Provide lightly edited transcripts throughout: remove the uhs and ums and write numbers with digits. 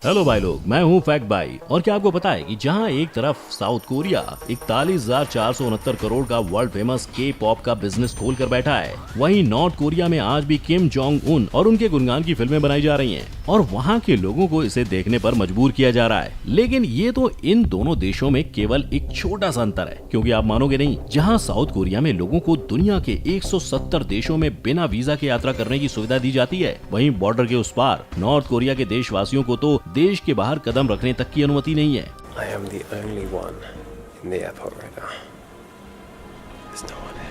Hello भाई लोग, मैं हूँ फैक्ट भाई। और क्या आपको पता है कि जहाँ एक तरफ साउथ कोरिया 41,469 करोड़ का वर्ल्ड फेमस के पॉप का बिजनेस खोल कर बैठा है, वहीं नॉर्थ कोरिया में आज भी किम जोंग उन और उनके गुणगान की फिल्में बनाई जा रही हैं और वहाँ के लोगों को इसे देखने पर मजबूर किया जा रहा है। लेकिन ये तो इन दोनों देशों में केवल एक छोटा सा अंतर है, क्योंकि आप मानोगे नहीं, जहाँ साउथ कोरिया में लोगों को दुनिया के 170 देशों में बिना वीजा के यात्रा करने की सुविधा दी जाती है, वहीं बॉर्डर के उस पार नॉर्थ कोरिया के देशवासियों को तो देश के बाहर कदम रखने तक की अनुमति नहीं है। I am the only one in the airport right now. There's no one here.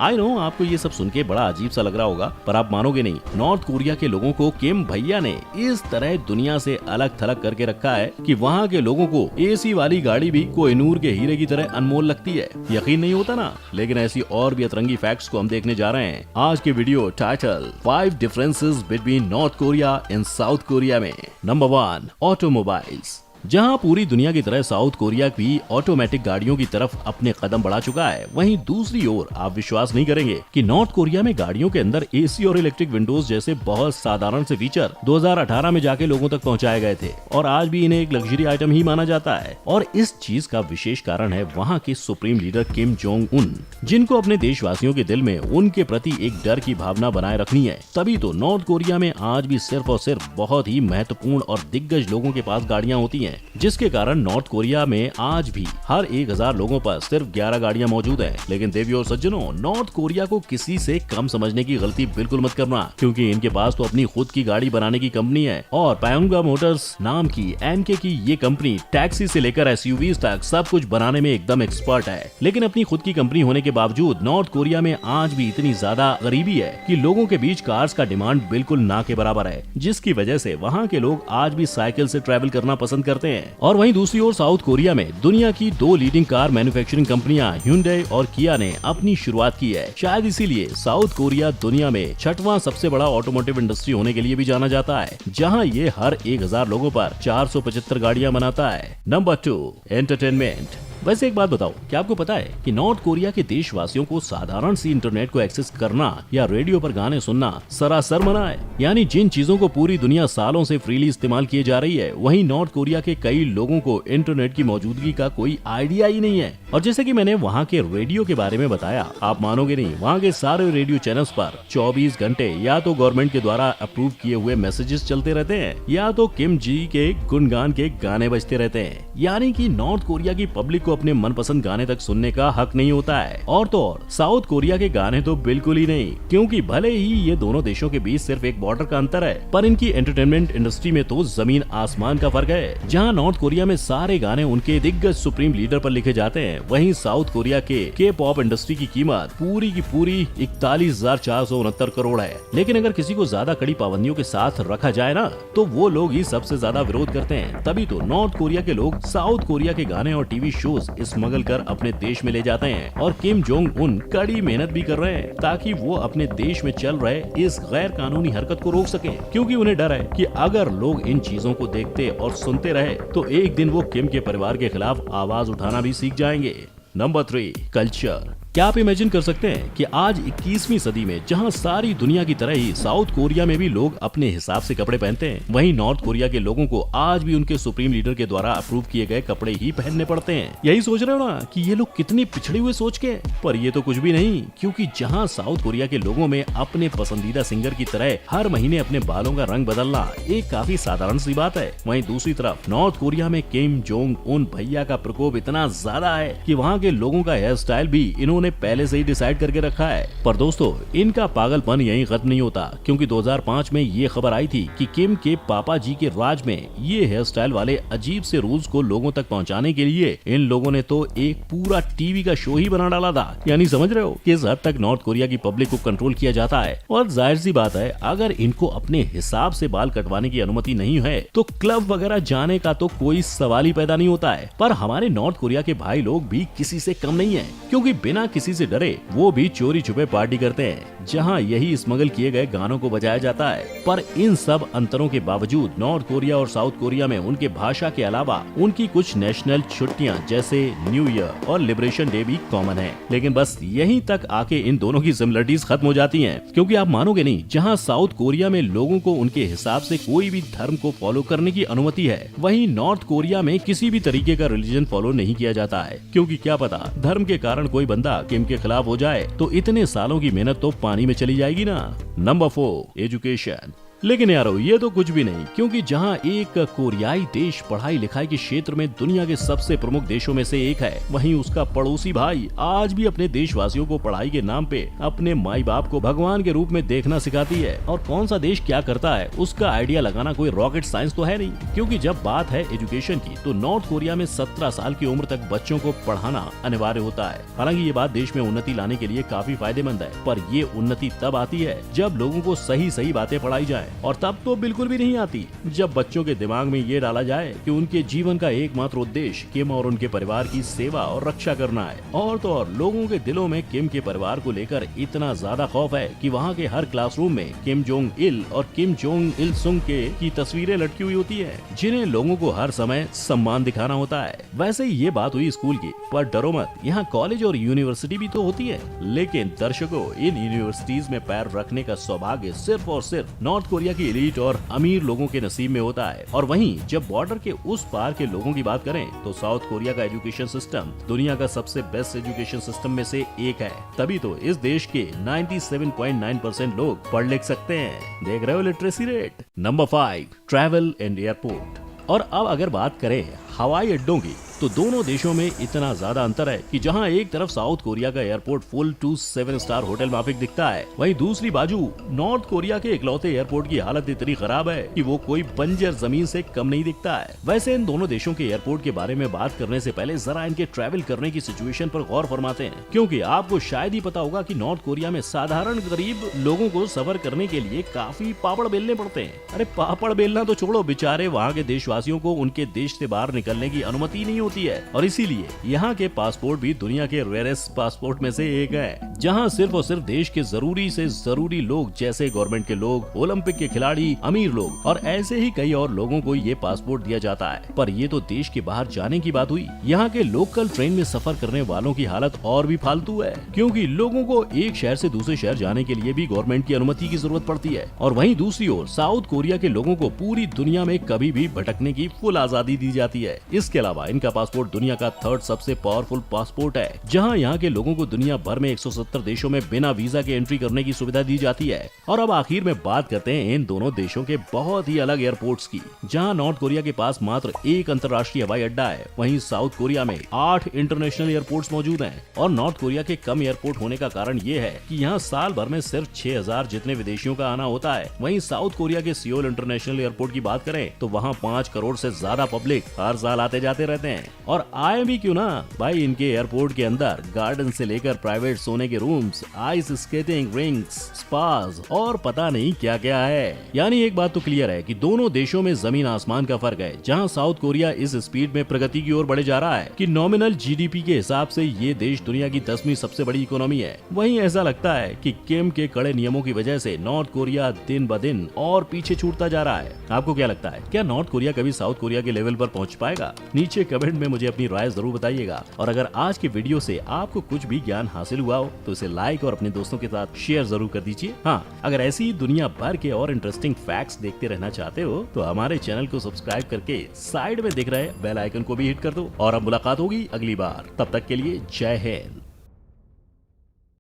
I know आपको ये सब सुन के बड़ा अजीब सा लग रहा होगा, पर आप मानोगे नहीं, नॉर्थ कोरिया के लोगों को किम भैया ने इस तरह दुनिया से अलग थलग करके रखा है कि वहाँ के लोगों को एसी वाली गाड़ी भी कोहिनूर के हीरे की तरह अनमोल लगती है। यकीन नहीं होता ना? लेकिन ऐसी और भी अतरंगी फैक्ट्स को हम देखने जा रहे हैं आज के video title 5 differences between North Korea and South Korea में। Number 1, automobiles. जहां पूरी दुनिया की तरह साउथ कोरिया भी ऑटोमेटिक गाड़ियों की तरफ अपने कदम बढ़ा चुका है, वहीं दूसरी ओर आप विश्वास नहीं करेंगे कि नॉर्थ कोरिया में गाड़ियों के अंदर एसी और इलेक्ट्रिक विंडोज जैसे बहुत साधारण से फीचर 2018 में जाके लोगों तक पहुंचाए गए थे और आज भी इन्हें एक लग्जरी आइटम ही माना जाता है। और इस चीज का विशेष कारण है वहाँ के supreme leader Kim Jong Un, जिनको अपने देशवासियों के दिल में उनके प्रति एक डर की भावना बनाए रखनी है। तभी तो नॉर्थ कोरिया में आज भी सिर्फ और सिर्फ बहुत ही महत्वपूर्ण और दिग्गज लोगों के पास गाड़ियां होती हैं, जिसके कारण नॉर्थ कोरिया में आज भी हर 1000 लोगों पर सिर्फ 11 गाड़ियां मौजूद हैं। लेकिन देवियों और सज्जनों, नॉर्थ कोरिया को किसी से कम समझने की गलती बिल्कुल मत करना, क्योंकि इनके पास तो अपनी खुद की गाड़ी बनाने की कंपनी है और पायोंगा मोटर्स नाम की एनके की ये कंपनी टैक्सी से लेकर एसयूवीज तक सब कुछ बनाने में एकदम एक्सपर्ट है। लेकिन अपनी खुद की कंपनी होने के बावजूद नॉर्थ कोरिया में आज भी इतनी ज्यादा गरीबी है कि लोगों के बीच कार्स का डिमांड बिल्कुल ना के बराबर है, जिसकी वजह से वहाँ के लोग आज भी साइकिल से ट्रैवल करना पसंद करते हैं। और वहीं दूसरी ओर साउथ कोरिया में दुनिया की 2 लीडिंग कार मैन्युफैक्चरिंग कंपनियां Hyundai और किया ने अपनी शुरुआत की है। शायद इसीलिए साउथ कोरिया दुनिया में 6वां सबसे बड़ा ऑटोमोटिव इंडस्ट्री होने के लिए भी जाना जाता है, जहां ये हर 1000 लोगों पर 475 गाड़ियां बनाता है। Number 2, entertainment. वैसे एक बात बताओ, क्या आपको पता है कि नॉर्थ कोरिया के देशवासियों को साधारण सी इंटरनेट को एक्सेस करना या रेडियो पर गाने सुनना सरासर मना है? यानी जिन चीजों को पूरी दुनिया सालों से फ्रीली इस्तेमाल किए जा रही है, वहीं नॉर्थ कोरिया के कई लोगों को इंटरनेट की मौजूदगी का कोई आइडिया ही नहीं है। और जैसे कि मैंने वहाँ के रेडियो के बारे में बताया, आप मानोगे नहीं, वहाँ के सारे रेडियो चैनल्स पर 24 घंटे या तो गवर्नमेंट के द्वारा अप्रूव किए हुए मैसेजेस चलते रहते हैं या तो किम जी के गुणगान के गाने बजते रहते हैं। यानी कि नॉर्थ कोरिया की पब्लिक को अपने मनपसंद गाने तक सुनने का हक नहीं होता है। और तो और साउथ कोरिया के गाने तो बिल्कुल ही नहीं, क्योंकि भले ही ये दोनों देशों के बीच सिर्फ एक बॉर्डर का अंतर है, पर इनकी एंटरटेनमेंट इंडस्ट्री में तो जमीन आसमान का फर्क है। जहां नॉर्थ कोरिया में सारे गाने उनके दिग्गज सुप्रीम लीडर पर लिखे जाते हैं, वहीं साउथ कोरिया के पॉप इंडस्ट्री की कीमत पूरी की पूरी 41,469 करोड़ है। लेकिन अगर किसी को ज्यादा कड़ी पाबंदियों के साथ रखा जाए ना, तो वो लोग ही सबसे ज्यादा विरोध करते हैं। तभी तो नॉर्थ कोरिया के लोग साउथ कोरिया के गाने और टीवी शोज स्मगल कर अपने देश में ले जाते हैं और किम जोंग उन कड़ी मेहनत भी कर रहे हैं ताकि वो अपने देश में चल रहे इस गैर कानूनी हरकत को रोक सकें, क्योंकि उन्हें डर है कि अगर लोग इन चीजों को देखते और सुनते रहे तो एक दिन वो किम के परिवार के खिलाफ आवाज उठाना भी सीख जाएंगे। Number 3, culture. क्या आप इमेजिन कर सकते हैं कि आज 21वीं सदी में जहां सारी दुनिया की तरह ही साउथ कोरिया में भी लोग अपने हिसाब से कपड़े पहनते हैं, वहीं नॉर्थ कोरिया के लोगों को आज भी उनके सुप्रीम लीडर के द्वारा अप्रूव किए गए कपड़े ही पहनने पड़ते हैं। यही सोच रहे हो ना कि ये लोग कितने पिछड़े हुए सोच के, पर ये तो कुछ भी नहीं, क्योंकि जहां साउथ कोरिया के लोगों में अपने पसंदीदा सिंगर की तरह हर महीने अपने बालों का रंग बदलना एक काफी साधारण सी बात है, वहीं दूसरी तरफ नॉर्थ कोरिया में किम जोंग उन भैया का प्रकोप इतना ज्यादा है कि वहाँ के लोगों का हेयर स्टाइल भी इन्होंने पहले से ही डिसाइड करके रखा है। पर दोस्तों, इनका पागलपन यहीं खत्म नहीं होता, क्योंकि 2005 में ये खबर आई थी कि किम के पापा जी के राज में ये हेयर स्टाइल वाले अजीब से रूल्स को लोगों तक पहुंचाने के लिए इन लोगों ने तो एक पूरा टीवी का शो ही बना डाला था। यानी समझ रहे हो किस हद तक नॉर्थ कोरिया की पब्लिक को कंट्रोल किया जाता है। और जाहिर सी बात है, अगर इनको अपने हिसाब से बाल कटवाने की अनुमति नहीं है तो क्लब वगैरह जाने का तो कोई सवाल ही पैदा नहीं होता है। पर हमारे नॉर्थ कोरिया के भाई लोग भी किसी से कम नहीं है, क्योंकि बिना किसी से डरे वो भी चोरी छुपे पार्टी करते हैं, जहाँ यही स्मगल किए गए गानों को बजाया जाता है। पर इन सब अंतरों के बावजूद नॉर्थ कोरिया और साउथ कोरिया में उनके भाषा के अलावा उनकी कुछ नेशनल छुट्टियां जैसे न्यू ईयर और लिबरेशन डे भी कॉमन है। लेकिन बस यहीं तक आके इन दोनों की सिमिलरिटीज खत्म हो जाती हैं, क्योंकि आप मानोगे नहीं, जहां साउथ कोरिया में लोगों को उनके हिसाब से कोई भी धर्म को फॉलो करने की अनुमति है, वहीं नॉर्थ कोरिया में किसी भी तरीके का रिलीजन फॉलो नहीं किया जाता है, क्योंकि क्या पता धर्म के कारण कोई बंदा किम के खिलाफ हो जाए तो इतने सालों की मेहनत तो पानी में चली जाएगी ना। Number 4, education. लेकिन यारो ये तो कुछ भी नहीं, क्योंकि जहां एक कोरियाई देश पढ़ाई लिखाई के क्षेत्र में दुनिया के सबसे प्रमुख देशों में से एक है, वहीं उसका पड़ोसी भाई आज भी अपने देशवासियों को पढ़ाई के नाम पे अपने माई बाप को भगवान के रूप में देखना सिखाती है। और कौन सा देश क्या करता है उसका आइडिया लगाना कोई रॉकेट साइंस तो है नहीं, क्योंकि जब बात है एजुकेशन की तो नॉर्थ कोरिया में 17 साल की उम्र तक बच्चों को पढ़ाना अनिवार्य होता है। हालांकि ये बात देश में उन्नति लाने के लिए काफी फायदेमंद है, पर ये उन्नति तब आती है जब लोगों को सही सही बातें पढ़ाई जाए, और तब तो बिल्कुल भी नहीं आती जब बच्चों के दिमाग में ये डाला जाए कि उनके जीवन का एकमात्र उद्देश्य किम और उनके परिवार की सेवा और रक्षा करना है। और तो और लोगों के दिलों में किम के परिवार को लेकर इतना ज्यादा खौफ है कि वहाँ के हर क्लासरूम में किम जोंग इल और किम जोंग इल सुंग की तस्वीरें लटकी हुई होती है, जिन्हें लोगों को हर समय सम्मान दिखाना होता है। वैसे ही ये बात हुई स्कूल की, पर डरो मत, यहाँ कॉलेज और यूनिवर्सिटी भी तो होती है। लेकिन दर्शकों, इन यूनिवर्सिटीज में पैर रखने का सौभाग्य सिर्फ और सिर्फ नॉर्थ कोरिया की एलीट और अमीर लोगों के नसीब में होता है। और वहीं जब बॉर्डर के उस पार के लोगों की बात करें तो साउथ कोरिया का एजुकेशन सिस्टम दुनिया का सबसे बेस्ट एजुकेशन सिस्टम में से एक है। तभी तो इस देश के 97.9% लोग पढ़ लिख सकते हैं। देख रहे हो literacy rate. Number 5, travel and airport. और अब अगर बात करें हवाई अड्डों की, तो दोनों देशों में इतना ज्यादा अंतर है कि जहां एक तरफ साउथ कोरिया का airport full to 7 star hotel माफिक दिखता है, वहीं दूसरी बाजू नॉर्थ कोरिया के इकलौते एयरपोर्ट की हालत इतनी खराब है कि वो कोई बंजर जमीन से कम नहीं दिखता है। वैसे इन दोनों देशों के एयरपोर्ट के बारे में बात करने से पहले जरा इनके ट्रैवल करने की सिचुएशन पर गौर फरमाते हैं, क्योंकि आपको शायद ही पता होगा कि नॉर्थ कोरिया में साधारण गरीब लोगों को सफर करने के लिए काफी पापड़ बेलने पड़ते हैं। अरे पापड़ बेलना तो छोड़ो, बेचारे वहाँ के देशवासियों को उनके देश से बाहर निकलने की अनुमति नहीं होती है, और इसीलिए यहाँ के पासपोर्ट भी दुनिया के रेयरेस्ट पासपोर्ट में से एक है, जहाँ सिर्फ और सिर्फ देश के जरूरी से जरूरी लोग जैसे गवर्नमेंट के लोग, ओलंपिक के खिलाड़ी, अमीर लोग और ऐसे ही कई और लोगों को ये पासपोर्ट दिया जाता है। पर ये तो देश के बाहर जाने की बात हुई। यहाँ के लोकल ट्रेन में सफर करने वालों की हालत और भी फालतू है, क्योंकि लोगों को एक शहर से दूसरे शहर जाने के लिए भी गवर्नमेंट की अनुमति की जरूरत पड़ती है। और वहीं दूसरी ओर साउथ कोरिया के लोगों को पूरी दुनिया में कभी भी भटकने की फुल आजादी दी जाती है। इसके अलावा इनका पासपोर्ट दुनिया का 3rd सबसे पावरफुल पासपोर्ट है, जहां यहाँ के लोगों को दुनिया भर में 170 देशों में बिना वीजा के एंट्री करने की सुविधा दी जाती है। और अब आखिर में बात करते हैं इन दोनों देशों के बहुत ही अलग एयरपोर्ट्स की, जहां नॉर्थ कोरिया के पास मात्र एक अंतर्राष्ट्रीय हवाई अड्डा है, वहीं साउथ कोरिया में 8 इंटरनेशनल एयरपोर्ट्स मौजूद हैं। और नॉर्थ कोरिया के कम एयरपोर्ट होने का कारण ये है कि यहाँ साल भर में सिर्फ 6000 जितने विदेशियों का आना होता है। वहीं साउथ कोरिया के सियोल इंटरनेशनल एयरपोर्ट की बात करें तो वहाँ 5 करोड़ से ज्यादा पब्लिक हर साल आते जाते रहते हैं। और आए भी क्यों ना भाई, इनके एयरपोर्ट के अंदर गार्डन से लेकर प्राइवेट सोने के रूम्स, आइस स्केटिंग रिंग्स, स्पास और पता नहीं क्या क्या है। यानी एक बात तो क्लियर है कि दोनों देशों में जमीन आसमान का फर्क है। जहां साउथ कोरिया इस स्पीड में प्रगति की ओर बढ़े जा रहा है कि नॉमिनल जीडीपी के हिसाब से ये देश दुनिया की 10वीं सबसे बड़ी इकोनॉमी है, वहीं ऐसा लगता है कि किम के कड़े नियमों की वजह से नॉर्थ कोरिया दिन ब दिन और पीछे छूटता जा रहा है। आपको क्या लगता है, क्या नॉर्थ कोरिया कभी साउथ कोरिया के लेवल पर पहुंच पाएगा? नीचे कमेंट में मुझे अपनी राय जरूर बताइएगा। और अगर आज की वीडियो से आपको कुछ भी ज्ञान हासिल हुआ हो तो इसे लाइक और अपने दोस्तों के साथ शेयर जरूर कर दीजिए। हाँ, अगर ऐसी दुनिया भर के और इंटरेस्टिंग फैक्ट्स देखते रहना चाहते हो तो हमारे चैनल को सब्सक्राइब करके साइड में दिख रहे बेल आइकन को भी हिट कर दो। और अब मुलाकात होगी अगली बार, तब तक के लिए जय हिंद।